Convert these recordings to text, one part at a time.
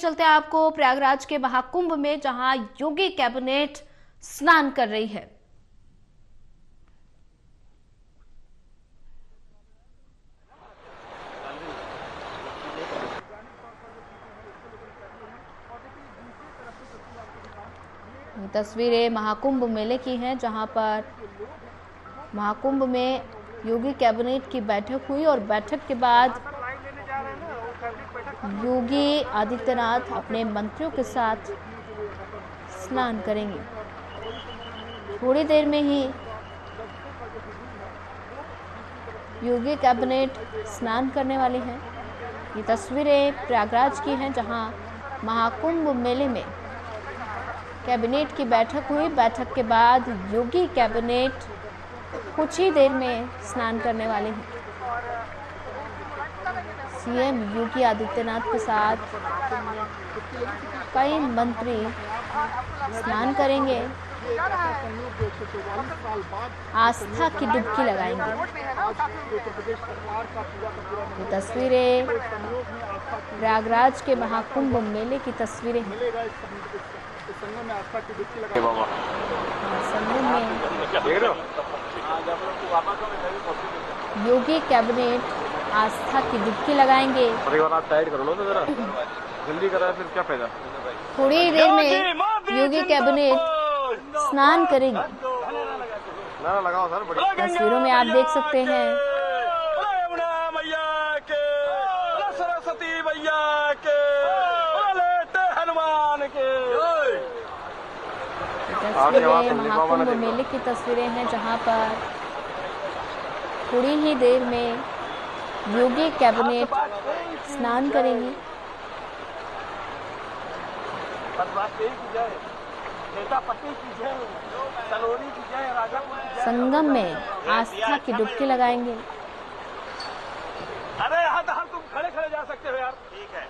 चलते हैं आपको प्रयागराज के महाकुंभ में, जहां योगी कैबिनेट स्नान कर रही है। तस्वीरें महाकुंभ मेले की हैं, जहां पर महाकुंभ में योगी कैबिनेट की बैठक हुई और बैठक के बाद योगी आदित्यनाथ अपने मंत्रियों के साथ स्नान करेंगे। थोड़ी देर में ही योगी कैबिनेट स्नान करने वाले हैं। ये तस्वीरें प्रयागराज की हैं, जहां महाकुंभ मेले में कैबिनेट की बैठक हुई। बैठक के बाद योगी कैबिनेट कुछ ही देर में स्नान करने वाले हैं। सीएम योगी आदित्यनाथ के साथ कई मंत्री स्नान करेंगे, आस्था की डुबकी लगाएंगे। ये तस्वीरें प्रयागराज के महाकुंभ मेले की तस्वीरें हैं। संगम में योगी कैबिनेट आस्था की डुबकी लगाएंगे। साइड करो तो जरा जल्दी करा, फिर क्या फायदा। थोड़ी देर में योगी कैबिनेट स्नान करेगी। लगाओ सर, तस्वीरों में आप देख सकते हैं सरस्वती मैया के, हनुमान के। तस्वीरें महाकुंभ मेले की तस्वीरें हैं, जहां पर थोड़ी ही देर में योगी कैबिनेट स्नान करेंगी। संगम में आस्था की डुबकी लगाएंगे। अरे यहाँ तो तुम खड़े खड़े जा सकते हो यार। ठीक है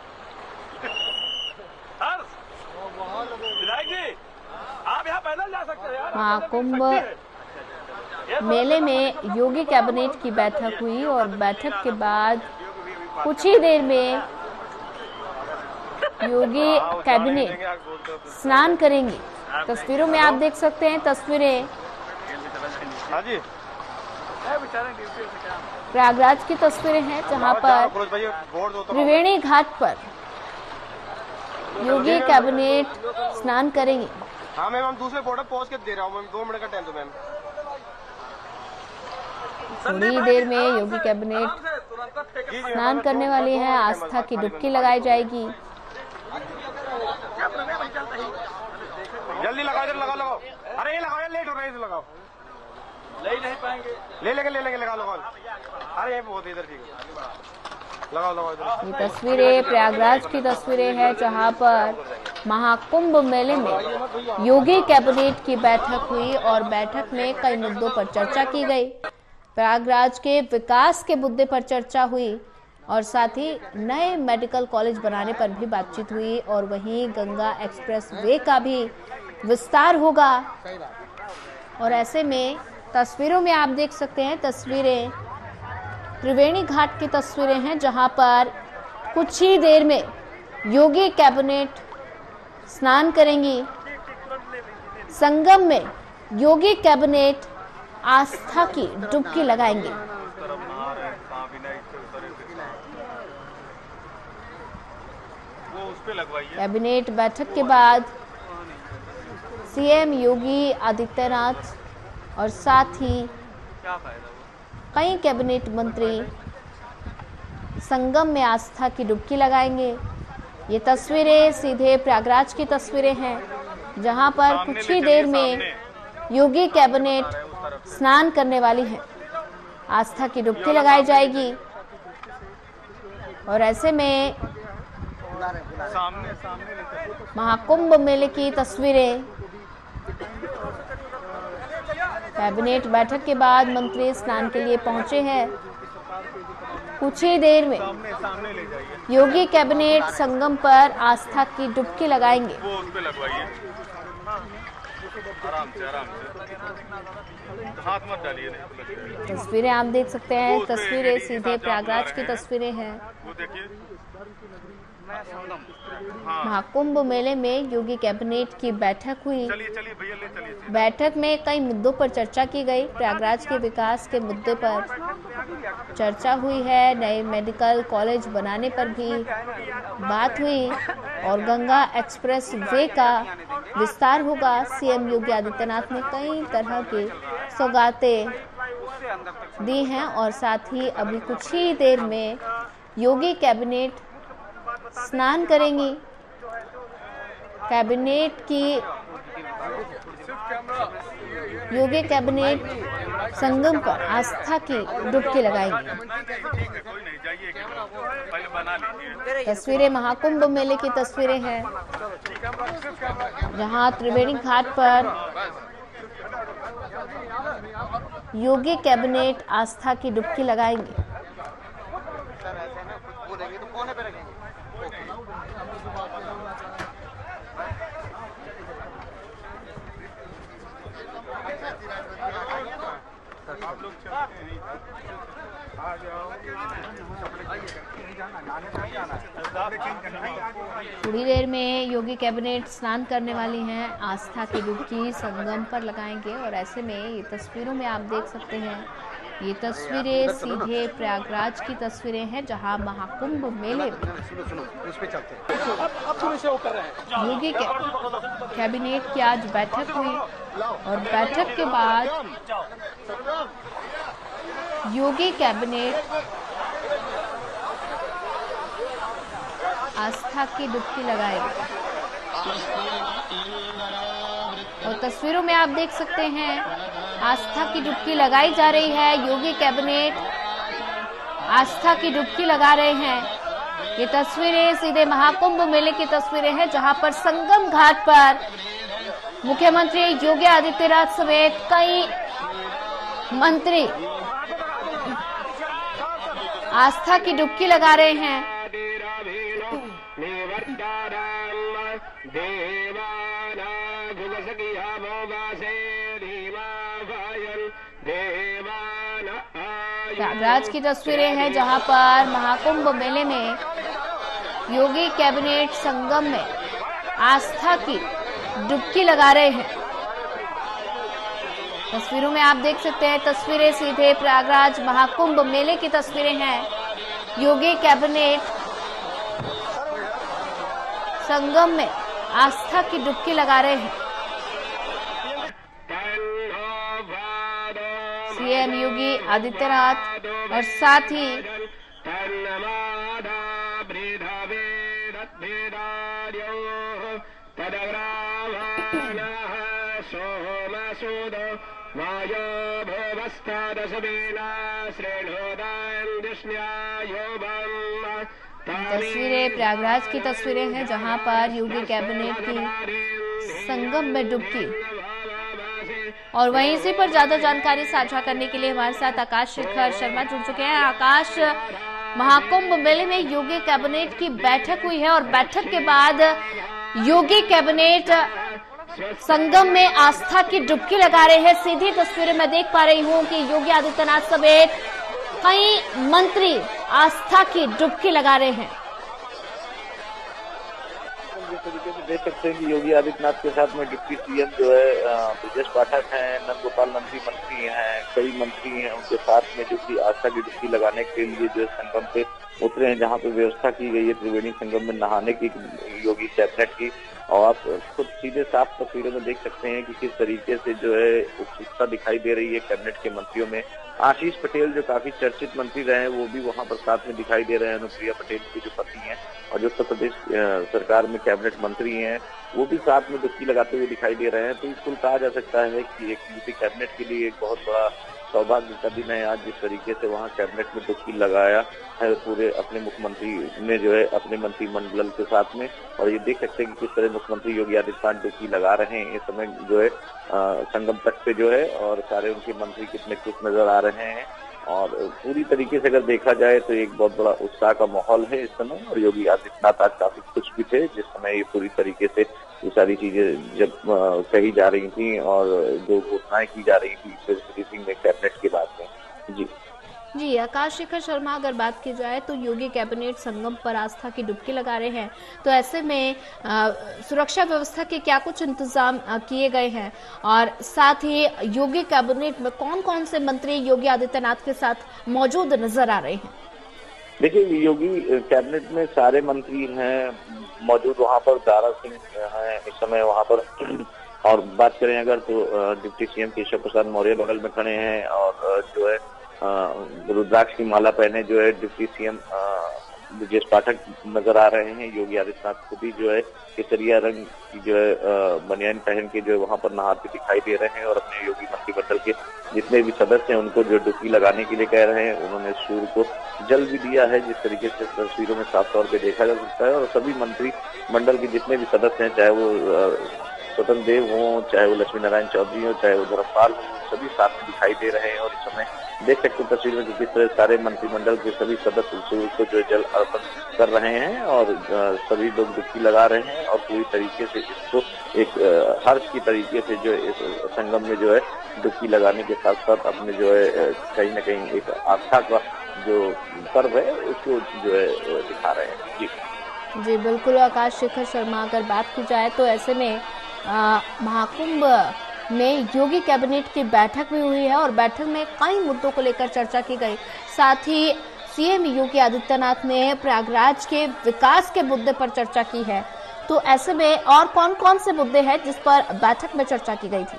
विधायक जी, आप यहाँ पैदल जा सकते हो यार। महाकुंभ मेले में योगी कैबिनेट की बैठक हुई और बैठक के बाद कुछ ही देर में योगी कैबिनेट स्नान करेंगी। तस्वीरों में आप देख सकते हैं, तस्वीरें प्रयागराज की तस्वीरें हैं, जहां पर त्रिवेणी घाट पर योगी कैबिनेट स्नान करेंगी। हाँ मैम, हम दूसरे बोर्ड पर पहुंच के दे रहा हूँ मैम, 2 मिनट का टाइम दो मैम। थोड़ी देर में योगी कैबिनेट स्नान करने वाली है, आस्था की डुबकी लगाई जाएगी। जल्दी लगाओ, जल्दी लगाओ। अरे ये लगाओ, लेट हो रहा है, इसे लगाओ। ले नहीं पाएंगे, ले लेंगे लगाओ। अरे ये बहुत इधर ठीक है, लगाओ। ये तस्वीरें प्रयागराज की तस्वीरें हैं, जहां पर महाकुंभ मेले में योगी कैबिनेट की बैठक हुई और बैठक में कई मुद्दों पर चर्चा की गई। प्रयागराज के विकास के मुद्दे पर चर्चा हुई और साथ ही नए मेडिकल कॉलेज बनाने पर भी बातचीत हुई और वहीं गंगा एक्सप्रेस वे का भी विस्तार होगा। और ऐसे में तस्वीरों में आप देख सकते हैं, तस्वीरें त्रिवेणी घाट की तस्वीरें हैं, जहां पर कुछ ही देर में योगी कैबिनेट स्नान करेंगी। संगम में योगी कैबिनेट आस्था की डुबकी लगाएंगे। कैबिनेट बैठक के बाद सीएम योगी आदित्यनाथ और साथ ही कई कैबिनेट मंत्री संगम में आस्था की डुबकी लगाएंगे। ये तस्वीरें सीधे प्रयागराज की तस्वीरें हैं, जहां पर कुछ ही देर में योगी कैबिनेट स्नान करने वाली है, आस्था की डुबकी लगाई जाएगी। और ऐसे में महाकुंभ मेले की तस्वीरें, कैबिनेट बैठक के बाद मंत्री स्नान के लिए पहुंचे हैं। कुछ ही देर में योगी कैबिनेट संगम पर आस्था की डुबकी लगाएंगे। हाथ मत डालिए। तस्वीरें आप देख सकते हैं, तस्वीरें सीधे प्रयागराज की तस्वीरें हैं। महाकुंभ मेले में योगी कैबिनेट की बैठक हुई। चलिए चलिए भैया, ले चलिए। बैठक में कई मुद्दों पर चर्चा की गई। प्रयागराज के विकास के मुद्दे पर चर्चा हुई है। नए मेडिकल कॉलेज बनाने पर भी बात हुई और गंगा एक्सप्रेस वे का विस्तार होगा। सीएम योगी आदित्यनाथ ने कई तरह की सौगातें दी हैं और साथ ही अभी कुछ ही देर में योगी कैबिनेट स्नान करेंगी। योगी कैबिनेट संगम पर आस्था की डुबकी लगाएंगे। तस्वीरें महाकुंभ मेले की तस्वीरें हैं, जहां त्रिवेणी घाट पर योगी कैबिनेट आस्था की डुबकी लगाएंगे। आप लोग चलते हैं, आ जाओ। थोड़ी देर में योगी कैबिनेट स्नान करने वाली हैं, आस्था की डुबकी संगम पर लगाएंगे। और ऐसे में ये तस्वीरों में आप देख सकते हैं, ये तस्वीरें सीधे प्रयागराज की तस्वीरें हैं, जहां महाकुंभ मेले में योगी कैबिनेट की आज बैठक हुई और बैठक के बाद योगी कैबिनेट आस्था की डुबकी लगाएगी। और तस्वीरों में आप देख सकते हैं, आस्था की डुबकी लगाई जा रही है। योगी कैबिनेट आस्था की डुबकी लगा रहे हैं। ये तस्वीरें सीधे महाकुंभ मेले की तस्वीरें हैं, जहां पर संगम घाट पर मुख्यमंत्री योगी आदित्यनाथ समेत कई मंत्री आस्था की डुबकी लगा रहे हैं। प्रयागराज की तस्वीरें हैं, जहां पर महाकुंभ मेले में योगी कैबिनेट संगम में आस्था की डुबकी लगा रहे हैं। तस्वीरों में आप देख सकते हैं, तस्वीरें सीधे प्रयागराज महाकुंभ मेले की तस्वीरें हैं। योगी कैबिनेट संगम में आस्था की डुबकी लगा रहे हैं। सीएम योगी आदित्यनाथ और साथ ही तस्वीरें प्रयागराज की तस्वीरें हैं, जहां पर योगी कैबिनेट की संगम में डुबकी। और वहीं इसी पर ज्यादा जानकारी साझा करने के लिए हमारे साथ आकाश शेखर शर्मा जुड़ चुके हैं। आकाश, महाकुंभ मेले में योगी कैबिनेट की बैठक हुई है और बैठक के बाद योगी कैबिनेट संगम में आस्था की डुबकी लगा रहे हैं। सीधी तस्वीरें मैं देख पा रही हूं कि योगी आदित्यनाथ समेत कई मंत्री आस्था की डुबकी लगा रहे हैं। जिस तरीके से देख सकते हैं कि योगी आदित्यनाथ के साथ में डिप्टी सीएम जो है ब्रजेश पाठक हैं, नंदगोपाल नंदी मंत्री हैं, कई मंत्री हैं, उनके साथ में जो कि आस्था की डुबकी लगाने के लिए जो है संगम पे उतरे हैं, जहां पे व्यवस्था की गई है त्रिवेणी संगम में नहाने की योगी कैबिनेट की। और आप खुद सीधे साफ तस्वीरों में देख सकते हैं कि किस तरीके से जो है उत्सुकता दिखाई दे रही है कैबिनेट के मंत्रियों में। आशीष पटेल जो काफी चर्चित मंत्री रहे हैं, वो भी वहां पर साथ में दिखाई दे रहे हैं। अनुप्रिया पटेल की जो पति हैं और जो उत्तर प्रदेश सरकार में कैबिनेट मंत्री हैं, वो भी साथ में डुबकी लगाते हुए दिखाई दे रहे हैं। तो कुल कहा जा सकता है कि एक यूपी कैबिनेट के लिए एक बहुत बड़ा सौभाग्य का दिन है आज, जिस तरीके से वहाँ कैबिनेट में डुबकी लगाया है पूरे अपने मुख्यमंत्री ने जो है अपने मंत्रिमंडल के साथ में। और ये देख सकते हैं कि किस तरह मुख्यमंत्री योगी आदित्यनाथ डुबकी लगा रहे हैं इस समय जो है संगम तट पे जो है, और सारे उनके मंत्री कितने खुश नजर आ रहे हैं। और पूरी तरीके से अगर देखा जाए तो एक बहुत बड़ा उत्साह का माहौल है इस समय। और योगी आदित्यनाथ आज काफी खुश भी थे जिस समय ये पूरी तरीके से ये सारी चीजें जब कही जा रही थी और जो घोषणाएं की जा रही थी प्रेस ब्रीफिंग में कैबिनेट के बाद में। जी जी, आकाश शेखर शर्मा, अगर बात की जाए तो योगी कैबिनेट संगम पर आस्था की डुबकी लगा रहे हैं, तो ऐसे में सुरक्षा व्यवस्था के क्या कुछ इंतजाम किए गए हैं, और साथ ही योगी कैबिनेट में कौन कौन से मंत्री योगी आदित्यनाथ के साथ मौजूद नजर आ रहे हैं? देखिए, योगी कैबिनेट में सारे मंत्री हैं मौजूद, वहाँ पर दारा सिंह हैं इस समय वहाँ पर। और बात करें अगर तो डिप्टी सीएम केशव प्रसाद मौर्य बगल में खड़े हैं, और जो है रुद्राक्ष की माला पहने जो है डिप्टी सीएम ब्रजेश पाठक नजर आ रहे हैं। योगी आदित्यनाथ खुद ही जो है केसरिया रंग की जो है बनियान पहन के जो है वहां पर नहाते दिखाई दे रहे हैं, और अपने योगी मंत्रिमंडल के जितने भी सदस्य हैं उनको जो डुबकी लगाने के लिए कह रहे हैं। उन्होंने सूर्य को जल भी दिया है, जिस तरीके से तस्वीरों में साफ तौर पे देखा जा सकता है। और सभी मंत्रिमंडल के जितने भी सदस्य हैं, चाहे वो स्वतंत्र देव हो, चाहे वो लक्ष्मी नारायण चौधरी हो, चाहे वो धर्मपाल हो, सभी साथ में दिखाई दे रहे हैं। और इस समय देख सकते हैं तस्वीर में किस तरह सारे मंत्रिमंडल के सभी सदस्य सूर्य को जो जल अर्पण कर रहे हैं, और सभी लोग डुबकी लगा रहे हैं, और पूरी तरीके से इसको एक हर्ष की तरीके से जो इस संगम में जो है डुबकी लगाने के साथ साथ अपने जो है कहीं न कहीं एक आस्था का जो पर्व है उसको जो है दिखा रहे हैं। जी बिल्कुल आकाश शेखर शर्मा, अगर बात की जाए तो ऐसे में महाकुंभ में योगी कैबिनेट की बैठक भी हुई है, और बैठक में कई मुद्दों को लेकर चर्चा की गई। साथ ही सीएम योगी आदित्यनाथ ने प्रयागराज के विकास के मुद्दे पर चर्चा की है। तो ऐसे में और कौन कौन से मुद्दे हैं जिस पर बैठक में चर्चा की गई थी?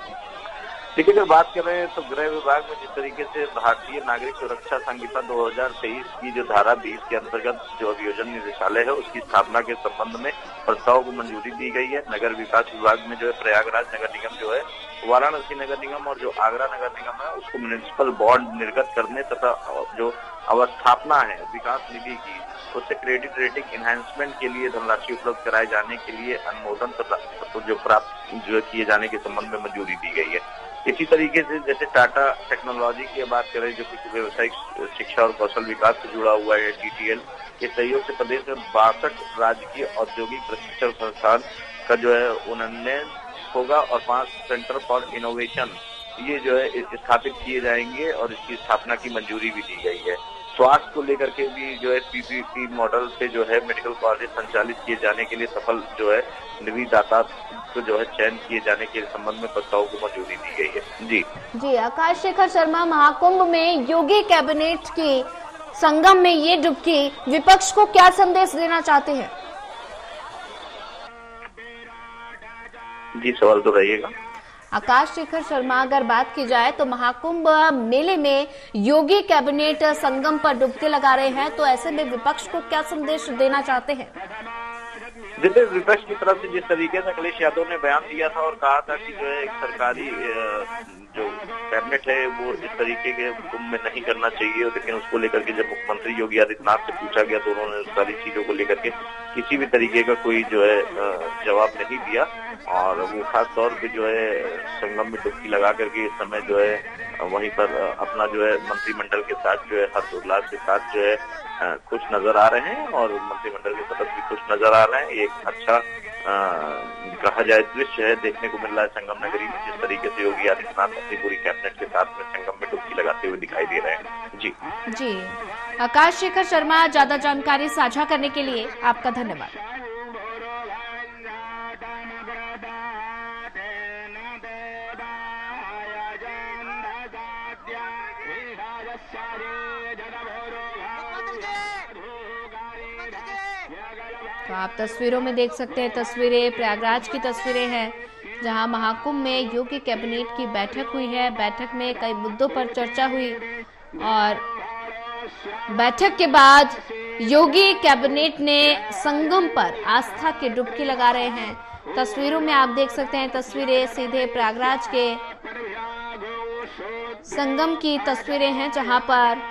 देखिए, अगर बात कर रहे हैं तो गृह विभाग में जिस तरीके से भारतीय नागरिक सुरक्षा संहिता 2023 की जो धारा 20 के अंतर्गत जो अभियोजन निदेशालय है उसकी स्थापना के संबंध में प्रस्ताव को मंजूरी दी गई है। नगर विकास विभाग में जो है प्रयागराज नगर निगम जो है, वाराणसी नगर निगम और जो आगरा नगर निगम है उसको म्युनिसिपल बॉन्ड निर्गत करने तथा जो अवस्थापना है विकास निधि की उससे क्रेडिट रेटिंग एनहांसमेंट के लिए धनराशि उपलब्ध कराए जाने के लिए अनुमोदन तथा जो प्राप्त जो किए जाने के संबंध में मंजूरी दी गई है। इसी तरीके से जैसे टाटा टेक्नोलॉजी की बात करें जो कि व्यवसायिक शिक्षा और कौशल विकास से जुड़ा हुआ है, TTL के सहयोग से प्रदेश में 62 राजकीय औद्योगिक प्रशिक्षण संस्थान का जो है उन्नयन होगा, और 5 सेंटर फॉर इनोवेशन ये जो है स्थापित किए जाएंगे, और इसकी स्थापना की मंजूरी भी दी गई है। स्वास्थ्य को लेकर के भी जो है PPP मॉडल से जो है मेडिकल कॉलेज संचालित किए जाने के लिए सफल जो है निविदाता को जो है चयन किए जाने के संबंध में प्रस्ताव को मंजूरी दी गई है। जी आकाश शेखर शर्मा, महाकुंभ में योगी कैबिनेट की संगम में ये डुबकी विपक्ष को क्या संदेश देना चाहते हैं? जी सवाल तो रहिएगा। आकाश शेखर शर्मा, अगर बात की जाए तो महाकुंभ मेले में योगी कैबिनेट संगम पर डुबकी लगा रहे हैं, तो ऐसे में विपक्ष को क्या संदेश देना चाहते हैं? जैसे विपक्ष की तरफ से जिस तरीके से अखिलेश यादव ने बयान दिया था और कहा था कि जो है एक सरकारी जो कैबिनेट है वो इस तरीके के कुंभ में नहीं करना चाहिए, लेकिन उसको लेकर के जब मुख्यमंत्री योगी आदित्यनाथ से पूछा गया तो उन्होंने सारी चीजों को लेकर के किसी भी तरीके का कोई जो है जवाब नहीं दिया, और वो खास तौर पे जो है संगम में डुबकी लगा करके इस समय जो है वहीं पर अपना जो है मंत्रिमंडल के साथ जो है हर्षोल्लास के साथ जो है खुश नजर आ रहे हैं, और मंत्रिमंडल के सदस्य भी खुश नजर आ रहे हैं। एक अच्छा कहा जाए दृश्य है देखने को मिल रहा है संगम नगरी में, जिस तरीके से योगी आदित्यनाथ अपनी पूरी कैबिनेट के साथ में संगम में डुबकी लगाते हुए दिखाई दे रहे हैं। जी आकाश शेखर शर्मा, ज्यादा जानकारी साझा करने के लिए आपका धन्यवाद। तो आप तस्वीरों में देख सकते हैं, तस्वीरें प्रयागराज की तस्वीरें हैं जहां महाकुंभ में योगी कैबिनेट की बैठक हुई है। बैठक में कई मुद्दों पर चर्चा हुई, और बैठक के बाद योगी कैबिनेट ने संगम पर आस्था की डुबकी लगा रहे हैं। तस्वीरों में आप देख सकते हैं, तस्वीरें सीधे प्रयागराज के संगम की तस्वीरें हैं जहां पर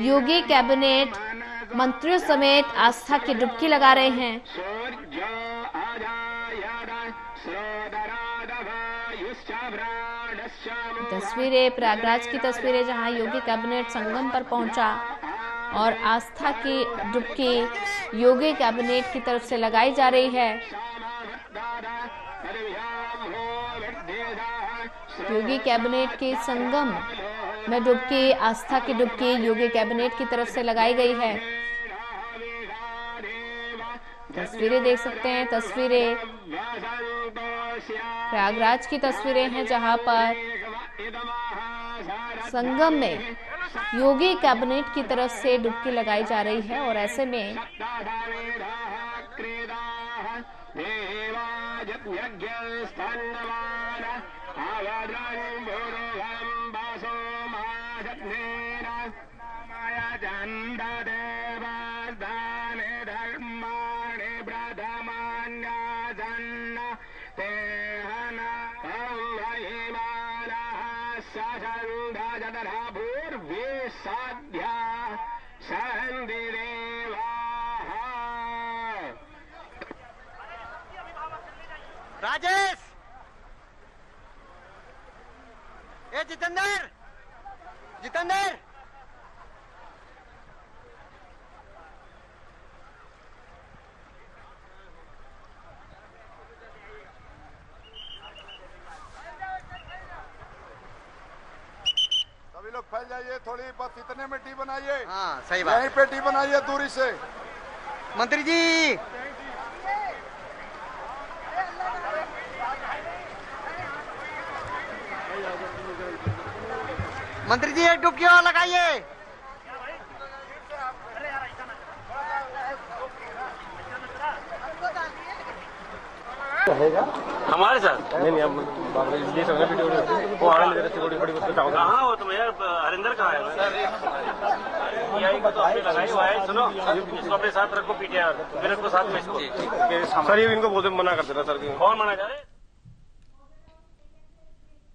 योगी कैबिनेट मंत्रियों समेत आस्था की डुबकी लगा रहे हैं। तस्वीरें प्रयागराज की तस्वीरें जहां योगी कैबिनेट संगम पर पहुंचा और आस्था की डुबकी योगी कैबिनेट की तरफ से लगाई जा रही है। योगी कैबिनेट के संगम में डुबकी, आस्था की डुबकी योगी कैबिनेट की तरफ से लगाई गई है। तस्वीरें देख सकते हैं, तस्वीरें प्रयागराज की तस्वीरें हैं जहां पर संगम में योगी कैबिनेट की तरफ से डुबकी लगाई जा रही है। और ऐसे में राजेश, ए जितेंद्र, जितेंद्र, सभी लोग फैल जाइए, थोड़ी बस इतने में टी बनाइए। हाँ सही बात। यहीं पे टी बनाइए दूरी से। मंत्री जी, मंत्री जी एक डुबकी और लगाइए। हमारे साथ नहीं वो कहाँ हो तुम यार? हरिंदर कहाँ है? तो आपने लगाई हुआ है। सुनो, इसको अपने साथ रखो, पीटीआर फिर इसको साथ में इसको सर, ये इनको बोलते मना कर देना सर। कौन मना करे?